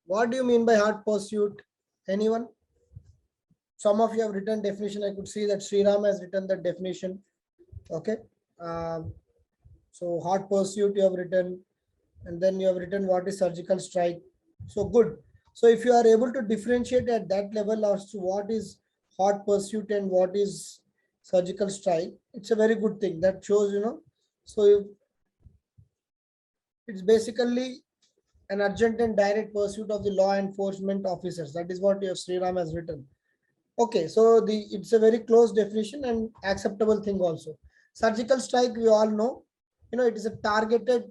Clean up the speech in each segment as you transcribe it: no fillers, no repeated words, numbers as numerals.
What do you mean by hot pursuit? Anyone? Some of you have written definition. I could see that Sriram has written the definition. Okay. Um, so hot pursuit you have written, and then you have written what is surgical strike. So good. So if you are able to differentiate at that level as to what is hot pursuit and what is surgical strike, it's a very good thing. That shows, so it's basically an urgent and direct pursuit of the law enforcement officers. That is what your Sriram has written. Okay, so it's a very close definition and acceptable thing also. Surgical strike, we all know, it is a targeted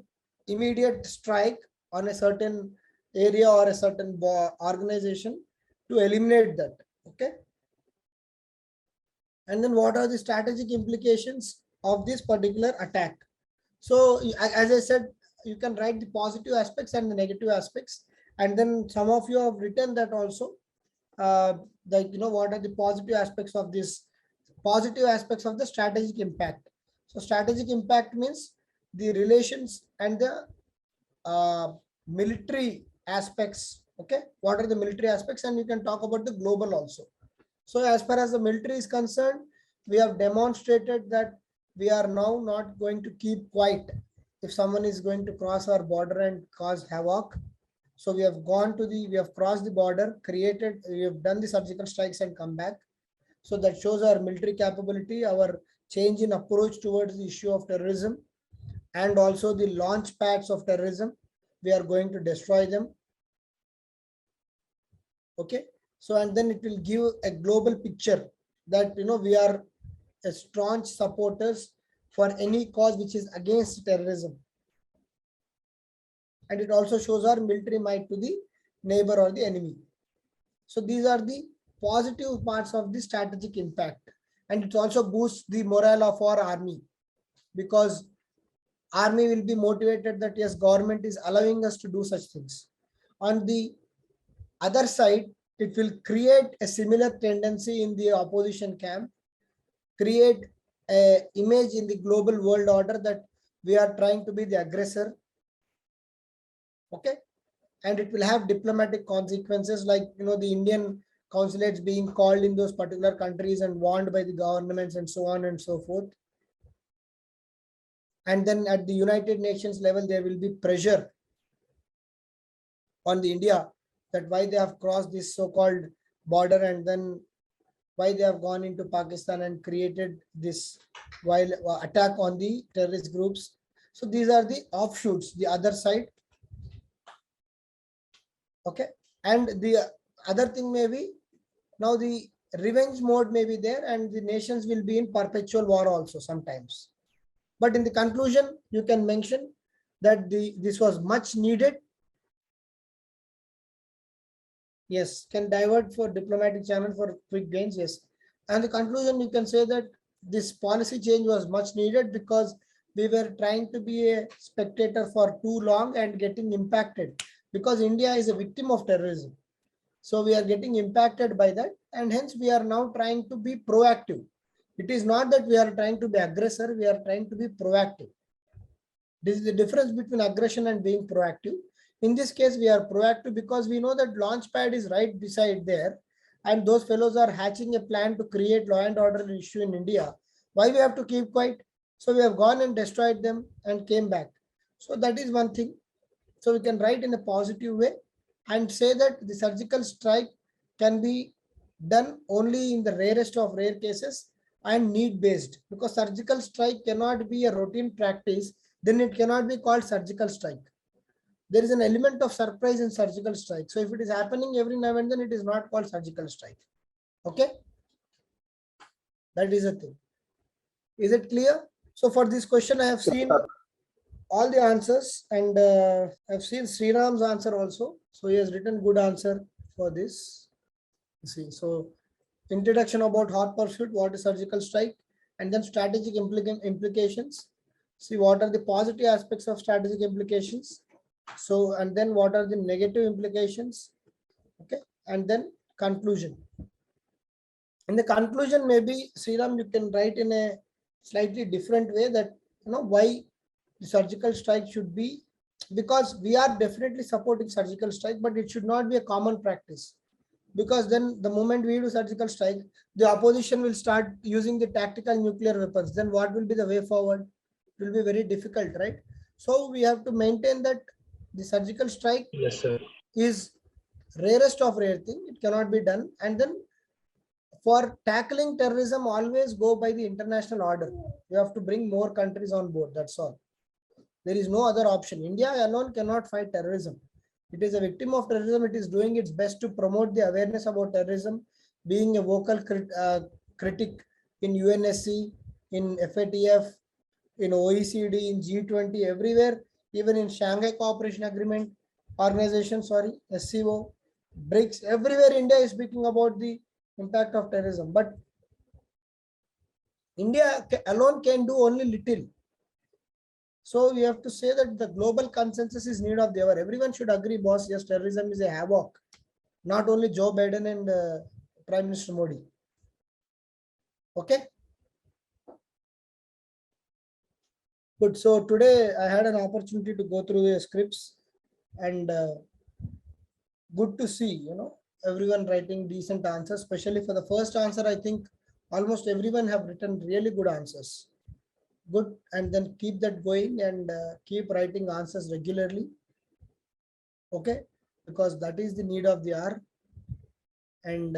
immediate strike on a certain area or a certain organization to eliminate that. Okay. And then what are the strategic implications of this particular attack? So as I said, you can write the positive aspects and the negative aspects. And then some of you have written that also, what are the positive aspects of this, positive aspects of the strategic impact. So strategic impact means the relations and the military aspects. Okay, what are the military aspects? And you can talk about the global also. So as far as the military is concerned, we have demonstrated that we are now not going to keep quiet if someone is going to cross our border and cause havoc. So we have crossed the border, we have done the surgical strikes and come back. So that shows our military capability, our change in approach towards the issue of terrorism, and also the launch pads of terrorism. We are going to destroy them. Okay. So, and then it will give a global picture that, we are a staunch supporters for any cause which is against terrorism. And it also shows our military might to the neighbor or the enemy. So these are the positive parts of the strategic impact. And it also boosts the morale of our army, because army will be motivated that yes, government is allowing us to do such things. On the other side, it will create a similar tendency in the opposition camp, create an image in the global world order that we are trying to be the aggressor. Okay. And it will have diplomatic consequences, like, the Indian consulates being called in those particular countries and warned by the governments and so on and so forth. And then at the United Nations level, there will be pressure on the India that why they have crossed this so-called border, and then why they have gone into Pakistan and created this attack on the terrorist groups. So these are the offshoots, the other side. Okay. And the other thing may be, now the revenge mode may be there, and the nations will be in perpetual war also sometimes. But in the conclusion, you can mention that this was much needed. Yes, can divert for diplomatic channel for quick gains. Yes. And the conclusion, you can say that this policy change was much needed because we were trying to be a spectator for too long and getting impacted, because India is a victim of terrorism. So we are getting impacted by that, and hence we are now trying to be proactive. It is not that we are trying to be aggressor, we are trying to be proactive. This is the difference between aggression and being proactive. In this case, we are proactive because we know that launch pad is right beside there, and those fellows are hatching a plan to create law and order issue in India. Why we have to keep quiet? So we have gone and destroyed them and came back. So that is one thing. So we can write in a positive way and say that the surgical strike can be done only in the rarest of rare cases and need based, because surgical strike cannot be a routine practice, then it cannot be called surgical strike. There is an element of surprise in surgical strike. So if it is happening every now and then, it is not called surgical strike. Okay. That is a thing. Is it clear? So for this question, I have seen all the answers, and I've seen Sriram's answer also. So he has written good answer for this. See, so introduction about hot pursuit, what is surgical strike, and then strategic implications. See, what are the positive aspects of strategic implications? So, and then what are the negative implications? Okay, and then conclusion. In the conclusion, maybe Sriram, you can write in a slightly different way that, why the surgical strike should be because we are definitely supporting surgical strike, but it should not be a common practice, because then the moment we do surgical strike, the opposition will start using the tactical nuclear weapons. Then what will be the way forward? It will be very difficult, right? So we have to maintain that the surgical strike Yes, sir. is rarest of rare thing. It cannot be done. And then for tackling terrorism, always go by the international order. You have to bring more countries on board. That's all. There is no other option. India alone cannot fight terrorism. It is a victim of terrorism. It is doing its best to promote the awareness about terrorism, being a vocal critic in UNSC, in FATF, in OECD, in G20, everywhere, even in Shanghai Cooperation Agreement Organization, sorry, SCO, BRICS, everywhere India is speaking about the impact of terrorism. But India alone can do only little. So we have to say that the global consensus is need of the hour. Everyone should agree, boss. Yes, terrorism is a havoc. Not only Joe Biden and Prime Minister Modi. Okay. Good. So today I had an opportunity to go through the scripts, and good to see, everyone writing decent answers, especially for the first answer. I think almost everyone have written really good answers. Good. And then keep that going, and keep writing answers regularly. Okay. Because that is the need of the hour. And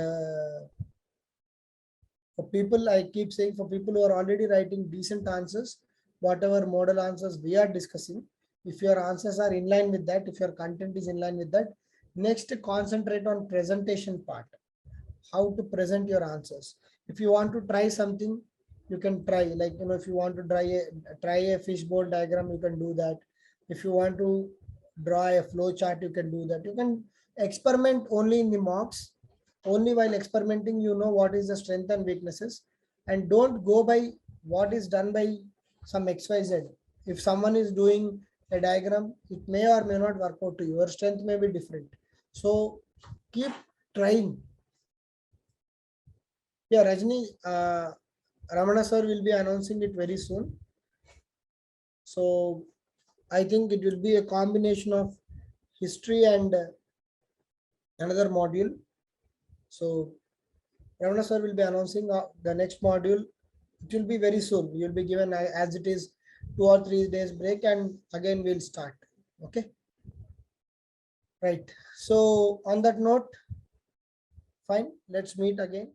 for people, I keep saying, for people who are already writing decent answers, whatever model answers we are discussing, if your answers are in line with that, if your content is in line with that, next concentrate on presentation part, how to present your answers. If you want to try something, you can try, like, if you want to try a fishbowl diagram, you can do that. If you want to draw a flow chart, you can do that. You can experiment only in the mocks. Only while experimenting, what is the strength and weaknesses, and don't go by what is done by some XYZ. If someone is doing a diagram, it may or may not work out to you. Your strength may be different. So keep trying. Yeah, Rajni, Ramana sir will be announcing it very soon. So I think it will be a combination of history and another module. So Ramana sir will be announcing the next module. It will be very soon. You will be given as it is 2 or 3 days break, and again we'll start. Okay. Right. So on that note, fine. Let's meet again.